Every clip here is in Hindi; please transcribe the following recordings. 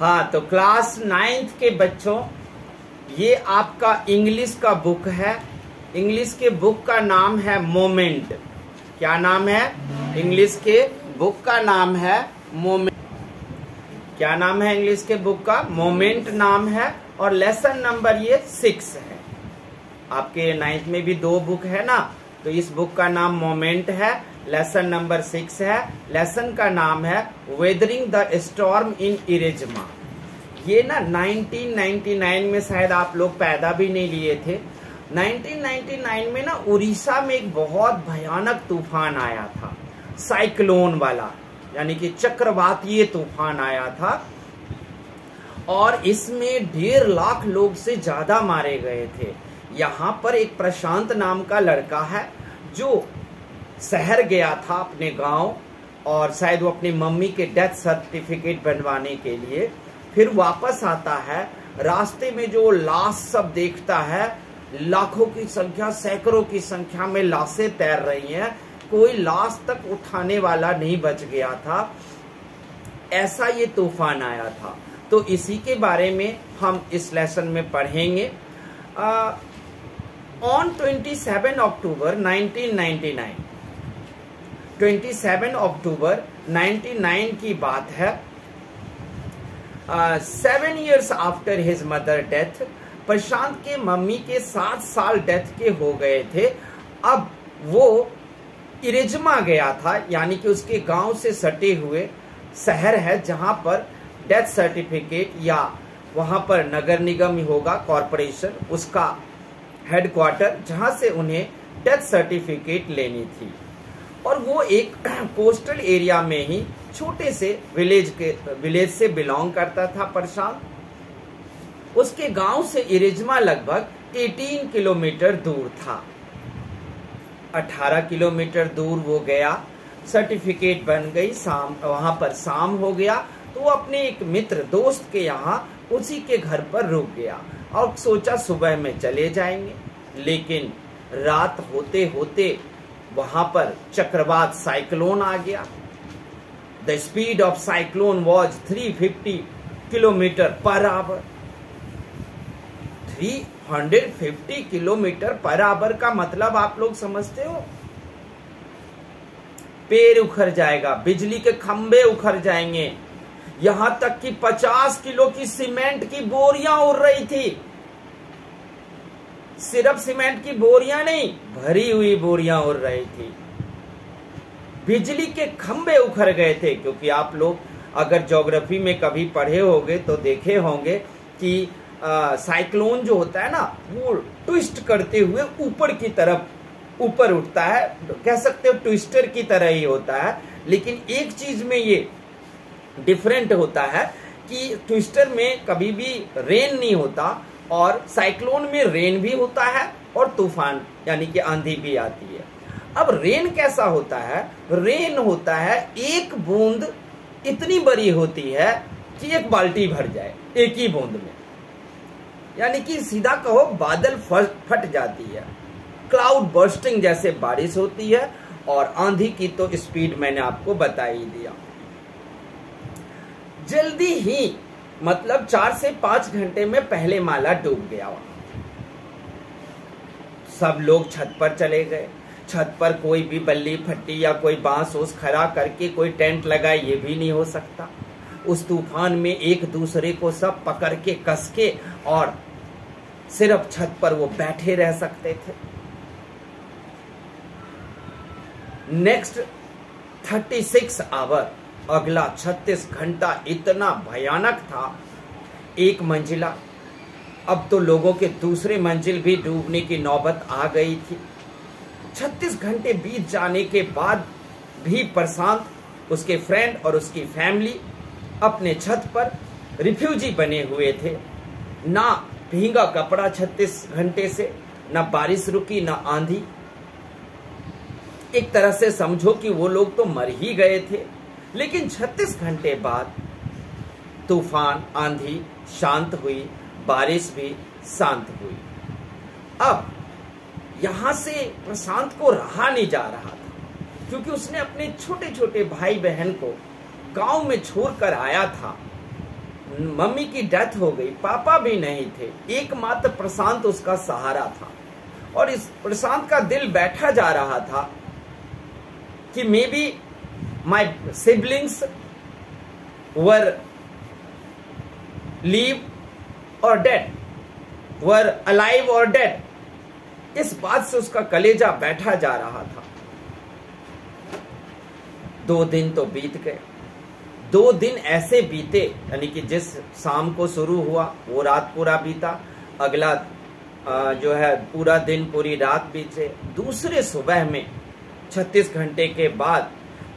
हाँ, तो क्लास 9th के बच्चों, ये आपका इंग्लिश का बुक है। इंग्लिश के बुक का नाम है मोमेंट। क्या नाम है? इंग्लिश के बुक का नाम है मोमेंट। क्या नाम है इंग्लिश के बुक का? मोमेंट नाम है। और लेसन नंबर ये 6 है। आपके 9th में भी 2 बुक है ना, तो इस बुक का नाम मोमेंट है, लेसन नंबर 6 है। लेसन का नाम है वेदरिंग द स्टॉर्म इन इरेजमा। ये ना 1999 में शायद आप लोग पैदा भी नहीं लिए थे। 1999 में ना उड़ीसा में एक बहुत भयानक तूफान आया था, साइक्लोन वाला, यानी कि चक्रवातीय तूफान आया था। और इसमें 1.5 लाख लोग से ज्यादा मारे गए थे। यहाँ पर एक प्रशांत नाम का लड़का है जो शहर गया था अपने गांव, और शायद वो अपनी मम्मी के डेथ सर्टिफिकेट बनवाने के लिए। फिर वापस आता है, रास्ते में जो लाश सब देखता है, लाखों की संख्या, सैकड़ों की संख्या में लाशें तैर रही हैं, कोई लाश तक उठाने वाला नहीं बच गया था। ऐसा ये तूफान आया था। तो इसी के बारे में हम इस लेसन में पढ़ेंगे। ऑन 27 अक्टूबर 1999, 27 अक्टूबर 99 की बात है। 7 years after his mother death, Prashant के मम्मी के 7 साल डेथ के हो गए थे। अब वो इरेजमा गया था, यानी कि उसके गांव से सटे हुए शहर है जहां पर डेथ सर्टिफिकेट, या वहां पर नगर निगम होगा, कॉरपोरेशन, उसका हेडक्वार्टर, जहां से उन्हें डेथ सर्टिफिकेट लेनी थी। और वो एक कोस्टल एरिया में ही छोटे से विलेज से बिलोंग करता था प्रशांत। उसके गांव से इरेजमा लगभग 18 किलोमीटर दूर था। 18 किलोमीटर दूर वो गया, सर्टिफिकेट बन गई, वहां पर शाम हो गया, तो वो अपने एक मित्र दोस्त के यहाँ उसी के घर पर रुक गया और सोचा सुबह में चले जाएंगे। लेकिन रात होते होते वहां पर चक्रवात साइक्लोन आ गया। The speed of cyclone was 350 kilometre per hour. 350 kilometre per hour का मतलब आप लोग समझते हो? पेड़ उखड़ जाएगा, बिजली के खंभे उखड़ जाएंगे, यहां तक कि 50 किलो की सीमेंट की बोरियां उड़ रही थी। सिर्फ सीमेंट की बोरियां नहीं, भरी हुई बोरियां उड़ रही थी। बिजली के खंभे उखड़ गए थे, क्योंकि आप लोग अगर ज्योग्राफी में कभी पढ़े होंगे तो देखे होंगे कि साइक्लोन जो होता है ना, वो ट्विस्ट करते हुए ऊपर की तरफ ऊपर उठता है, कह सकते हो ट्विस्टर की तरह ही होता है। लेकिन एक चीज में ये डिफरेंट होता है कि ट्विस्टर में कभी भी रेन नहीं होता, और साइक्लोन में रेन भी होता है और तूफान यानी कि आंधी भी आती है। अब रेन कैसा होता है? रेन होता है एक बूंद इतनी बड़ी होती है कि एक बाल्टी भर जाए एक ही बूंद में, यानी कि सीधा कहो बादल फट जाती है। क्लाउड बर्स्टिंग जैसे बारिश होती है। और आंधी की तो स्पीड मैंने आपको बता ही दिया। जल्दी ही मतलब 4 से 5 घंटे में पहले माला डूब गया। वहां सब लोग छत पर चले गए। छत पर कोई भी बल्ली फट्टी या कोई बांस ओस खड़ा करके कोई टेंट लगाए, ये भी नहीं हो सकता। उस तूफान में एक दूसरे को सब पकड़ के कस के और सिर्फ छत पर वो बैठे रह सकते थे। नेक्स्ट 36 आवर, अगला 36 घंटा इतना भयानक था। एक मंजिला, अब तो लोगों के दूसरे मंजिल भी डूबने की नौबत आ गई थी। 36 घंटे बीत जाने के बाद भी प्रशांत, उसके फ्रेंड और उसकी फैमिली अपने छत पर रिफ्यूजी बने हुए थे। ना भींगा कपड़ा 36 घंटे से, ना बारिश रुकी, ना आंधी। एक तरह से समझो कि वो लोग तो मर ही गए थे। लेकिन 36 घंटे बाद तूफान, आंधी शांत हुई, बारिश भी शांत हुई। अब यहां से प्रशांत को रहा नहीं जा रहा था, क्योंकि उसने अपने छोटे छोटे भाई बहन को गांव में छोड़कर आया था। मम्मी की डेथ हो गई, पापा भी नहीं थे, एकमात्र प्रशांत उसका सहारा था। और इस प्रशांत का दिल बैठा जा रहा था कि may be my siblings were leave और डेड, वर अलाइव और डेड। इस बात से उसका कलेजा बैठा जा रहा था। 2 दिन तो बीत गए। 2 दिन ऐसे बीते, यानी कि जिस शाम को शुरू हुआ वो रात पूरा बीता, अगला जो है पूरा दिन पूरी रात बीते। दूसरे सुबह में 36 घंटे के बाद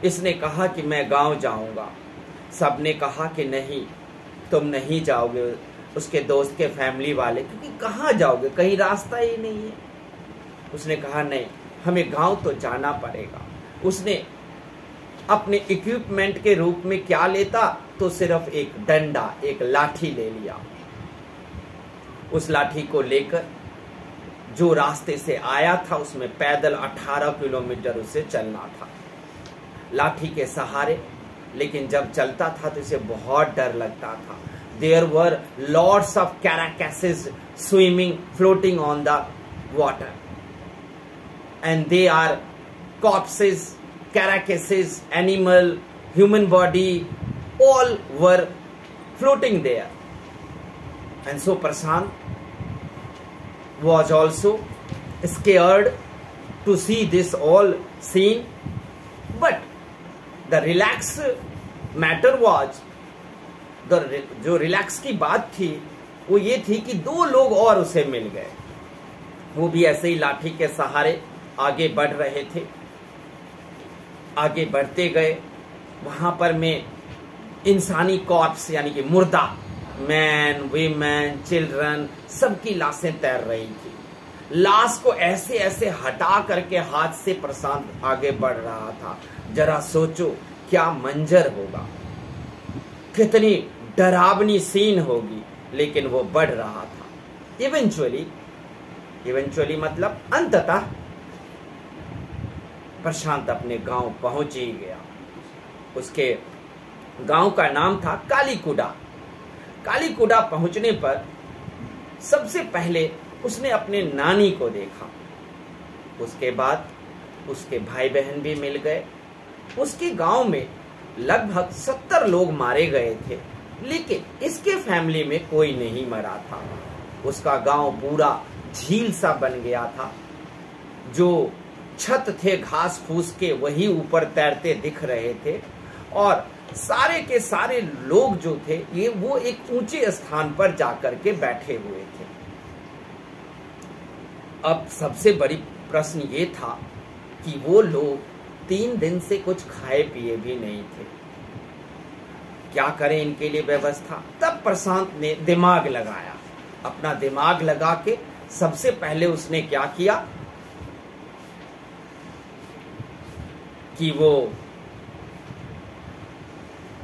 इसने कहा कि मैं गांव जाऊंगा। सबने कहा कि नहीं, तुम नहीं जाओगे। उसके दोस्त के फैमिली वाले, क्योंकि कहाँ जाओगे, कहीं रास्ता ही नहीं है। उसने कहा नहीं, हमें गांव तो जाना पड़ेगा। उसने अपने इक्विपमेंट के रूप में क्या लेता, तो सिर्फ एक डंडा, एक लाठी ले लिया। उस लाठी को लेकर जो रास्ते से आया था उसमें पैदल 18 किलोमीटर उसे चलना था, लाठी के सहारे। लेकिन जब चलता था तो इसे बहुत डर लगता था। There were lots of carcasses swimming, floating on the water, and they are corpses, carcasses, animal, human body, all were floating there. And so Prashant was also scared to see this all scene. But the relax matter was, जो रिलैक्स की बात थी वो ये थी कि 2 लोग और उसे मिल गए। वो भी ऐसे ही लाठी के सहारे आगे बढ़ रहे थे। आगे बढ़ते गए, वहां पर में इंसानी कॉर्प्स, यानी कि मुर्दा, मैन, वीमेन, चिल्ड्रन, सबकी लाशें तैर रही थी। लाश को ऐसे ऐसे हटा करके हाथ से प्रशांत आगे बढ़ रहा था। जरा सोचो क्या मंजर होगा, कितनी डरावनी सीन होगी। लेकिन वो बढ़ रहा था। इवेंचुअली मतलब अंततः प्रशांत अपने गांव पहुंच ही गया। उसके गांव का नाम था कालीकुडा। कालीकुडा पहुंचने पर सबसे पहले उसने अपने नानी को देखा। उसके बाद उसके भाई बहन भी मिल गए। उसके गांव में लगभग 70 लोग मारे गए थे, लेकिन इसके फैमिली में कोई नहीं मरा था। उसका गांव पूरा झील सा बन गया था। जो छत थे घास फूस के, वही ऊपर तैरते दिख रहे थे। और सारे के सारे लोग जो थे ये वो एक ऊंचे स्थान पर जाकर के बैठे हुए थे। अब सबसे बड़ी प्रश्न ये था कि वो लोग 3 दिन से कुछ खाए पिए भी नहीं थे। क्या करें इनके लिए व्यवस्था। तब प्रशांत ने दिमाग लगाया। अपना दिमाग लगा के सबसे पहले उसने क्या किया कि वो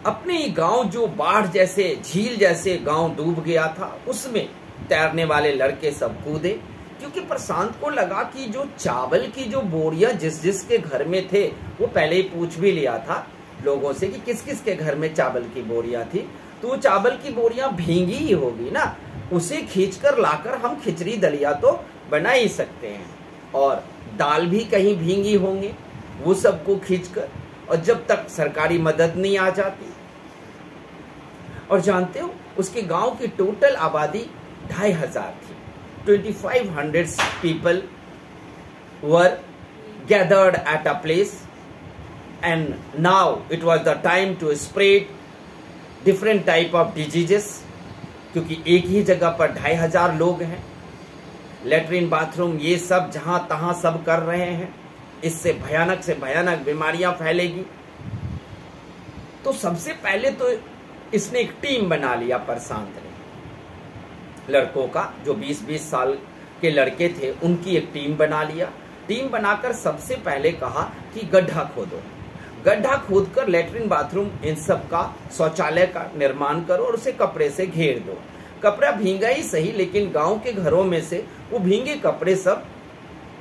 अपने ही गांव, जो बाढ़ जैसे, झील जैसे गांव डूब गया था, उसमें तैरने वाले लड़के सब कूदे। क्योंकि प्रशांत को लगा कि जो चावल की जो बोरियां जिस जिसके घर में थे, वो पहले ही पूछ भी लिया था लोगों से कि किस किस के घर में चावल की बोरियां थी। तो वो चावल की बोरियां भींगी ही होगी ना, उसे खींचकर लाकर हम खिचड़ी दलिया तो बना ही सकते हैं। और दाल भी कहीं भींगी होंगे, वो सबको खींचकर, और जब तक सरकारी मदद नहीं आ जाती। और जानते हो उसके गांव की टोटल आबादी 2500 थी। 2500 people were gathered at a place, and now it was the time to spread different type of diseases, क्योंकि एक ही जगह पर 2500 लोग हैं। लेटरिन, बाथरूम, ये सब जहां तहां सब कर रहे हैं। इससे भयानक से भयानक बीमारियां फैलेगी। तो सबसे पहले तो इसने एक टीम बना लिया प्रशांत ने। लड़कों का, जो 20-20 साल के लड़के थे, उनकी एक टीम बना लिया। टीम बनाकर सबसे पहले कहा कि गड्ढा खोदो। गड्ढा खोदकर लेटरिन, बाथरूम, इन सब का, शौचालय का निर्माण करो और उसे कपड़े से घेर दो। कपड़ा भींगा ही सही, लेकिन गांव के घरों में से वो भींगे कपड़े सब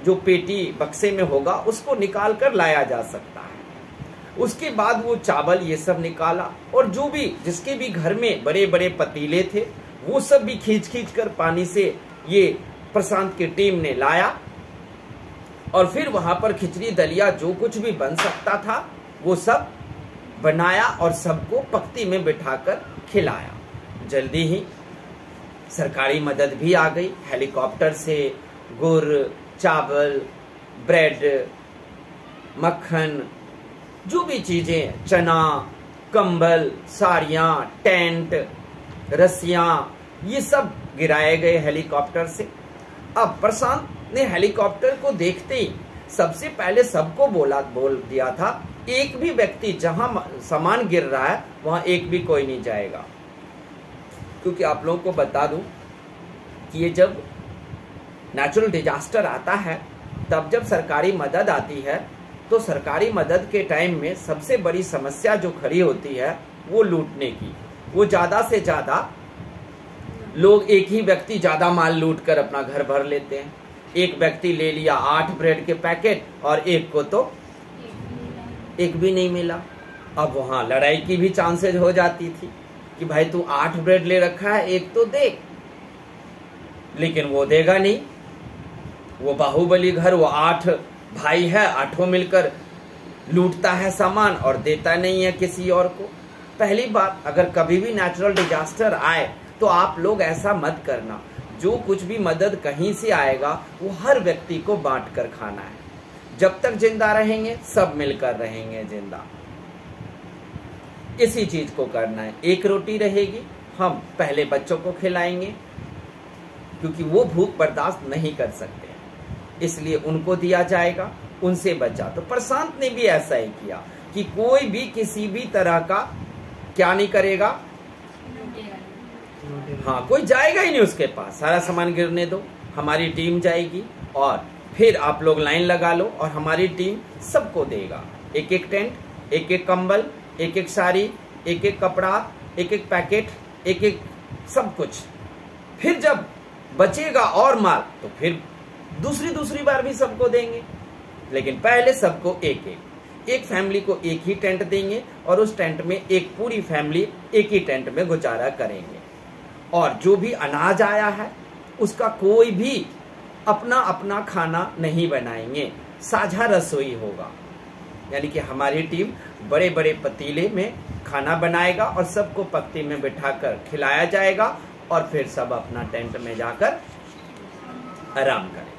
जो पेटी बक्से में होगा उसको निकाल कर लाया जा सकता है। उसके बाद वो चावल ये सब निकाला, और जो भी जिसके भी घर में बड़े बड़े पतीले थे वो सब भी खींच खींच कर पानी से ये प्रशांत की टीम ने लाया, और फिर वहां पर खिचड़ी दलिया जो कुछ भी बन सकता था वो सब बनाया और सबको पक्ति में बिठाकर खिलाया। जल्दी ही सरकारी मदद भी आ गई, हेलीकॉप्टर से गुड़, चावल, ब्रेड, मक्खन, जो भी चीजें, चना, कंबल, साड़ियां, टेंट, रस्सियां, ये सब गिराए गए हेलीकॉप्टर से। अब प्रशांत ने हेलीकॉप्टर को देखते ही सबसे पहले सबको बोल दिया था, एक भी व्यक्ति जहां सामान गिर रहा है वहां एक भी कोई नहीं जाएगा। क्योंकि आप लोगों को बता दूं कि ये जब नेचुरल डिजास्टर आता है तब जब सरकारी मदद आती है तो सरकारी मदद के टाइम में सबसे बड़ी समस्या जो खड़ी होती है वो लूटने की। वो ज्यादा से ज्यादा लोग, एक ही व्यक्ति ज्यादा माल लूट कर अपना घर भर लेते हैं। एक व्यक्ति ले लिया 8 ब्रेड के पैकेट और एक को तो एक भी नहीं मिला। अब वहां लड़ाई की भी चांसेस हो जाती थी कि भाई तू 8 ब्रेड ले रखा है, एक तो दे, लेकिन वो देगा नहीं। वो बाहुबली घर, वो 8 भाई है, 8 मिलकर लूटता है सामान और देता नहीं है किसी और को। पहली बात, अगर कभी भी नेचुरल डिजास्टर आए तो आप लोग ऐसा मत करना, जो कुछ भी मदद कहीं से आएगा वो हर व्यक्ति को बांट कर खाना है। जब तक जिंदा रहेंगे सब मिलकर रहेंगे जिंदा, इसी चीज को करना है। एक रोटी रहेगी, हम पहले बच्चों को खिलाएंगे क्योंकि वो भूख बर्दाश्त नहीं कर सकते, इसलिए उनको दिया जाएगा, उनसे बचा। तो प्रशांत ने भी ऐसा ही किया कि कोई भी किसी भी तरह का क्या नहीं करेगा, हाँ कोई जाएगा ही नहीं उसके पास, सारा सामान गिरने दो, हमारी टीम जाएगी और फिर आप लोग लाइन लगा लो और हमारी टीम सबको देगा। एक एक टेंट, एक एक कंबल, एक एक साड़ी, एक एक कपड़ा, एक एक पैकेट, एक एक सब कुछ। फिर जब बचेगा और माल तो फिर दूसरी बार भी सबको देंगे, लेकिन पहले सबको एक फैमिली को एक ही टेंट देंगे और उस टेंट में एक पूरी फैमिली एक ही टेंट में गुजारा करेंगे। और जो भी अनाज आया है उसका कोई भी अपना अपना खाना नहीं बनाएंगे, साझा रसोई होगा। यानी कि हमारी टीम बड़े बड़े पतीले में खाना बनाएगा और सबको पत्ती में बिठाकर खिलाया जाएगा और फिर सब अपना टेंट में जाकर आराम करें।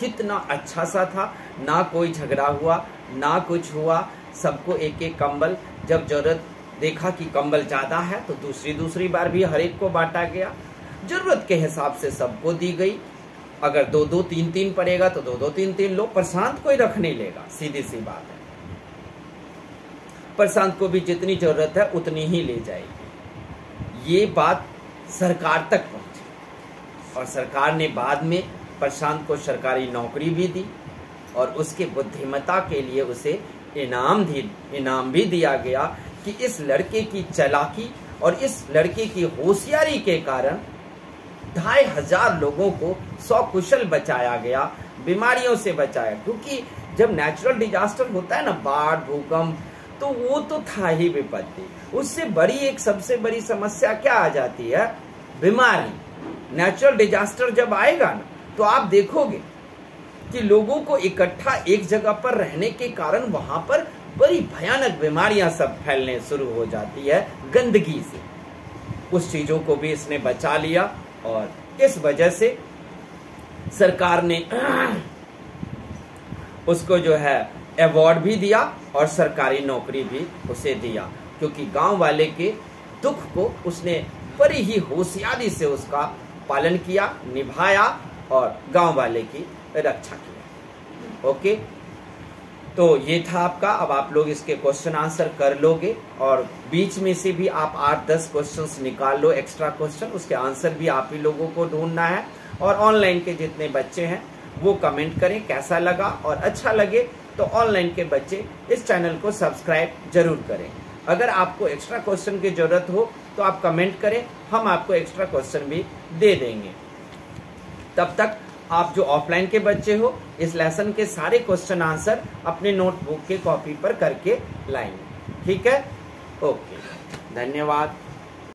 कितना अच्छा सा था, ना कोई झगड़ा हुआ ना कुछ हुआ, सबको एक एक कंबल, जब जरूरत देखा कि कंबल ज्यादा है तो दूसरी बार भी हर एक को बांटा गया, जरूरत के हिसाब से सबको दी गई। अगर 2-2, 3-3 पड़ेगा तो 2-2, 3-3 लो, प्रशांत कोई रख नहीं लेगा, सीधी सी बात है। प्रशांत को भी जितनी जरूरत है उतनी ही ले जाएगी। ये बात सरकार तक पहुंची और सरकार ने बाद में प्रशांत को सरकारी नौकरी भी दी और उसके बुद्धिमत्ता के लिए उसे इनाम भी दिया गया कि इस लड़के की चालाकी और इस लड़के की होशियारी के कारण 2500 लोगों को सकुशल बचाया गया, बीमारियों से बचाया। क्योंकि जब नेचुरल डिजास्टर होता है ना, बाढ़, भूकंप, तो वो तो था ही विपत्ति, उससे बड़ी एक सबसे बड़ी समस्या क्या आ जाती है, बीमारी। नेचुरल डिजास्टर जब आएगा ना तो आप देखोगे कि लोगों को इकट्ठा एक जगह पर रहने के कारण वहां पर बड़ी भयानक बीमारियां सब फैलने शुरू हो जाती है गंदगी से। उस चीजों को भी इसने बचा लिया और इस वजह से सरकार ने उसको जो है अवार्ड भी दिया और सरकारी नौकरी भी उसे दिया, क्योंकि गांव वाले के दुख को उसने बड़ी ही होशियारी से उसका पालन किया, निभाया और गांव वाले की रक्षा किया। ओके, तो ये था आपका। अब आप लोग इसके क्वेश्चन आंसर कर लोगे और बीच में से भी आप 8-10 क्वेश्चंस निकाल लो, एक्स्ट्रा क्वेश्चन, उसके आंसर भी आप ही लोगों को ढूंढना है। और ऑनलाइन के जितने बच्चे हैं वो कमेंट करें कैसा लगा, और अच्छा लगे तो ऑनलाइन के बच्चे इस चैनल को सब्सक्राइब जरूर करें। अगर आपको एक्स्ट्रा क्वेश्चन की जरूरत हो तो आप कमेंट करें, हम आपको एक्स्ट्रा क्वेश्चन भी दे देंगे। तब तक आप जो ऑफलाइन के बच्चे हो इस लेसन के सारे क्वेश्चन आंसर अपने नोटबुक के कॉपी पर करके लाएंगे। ठीक है, ओके, धन्यवाद।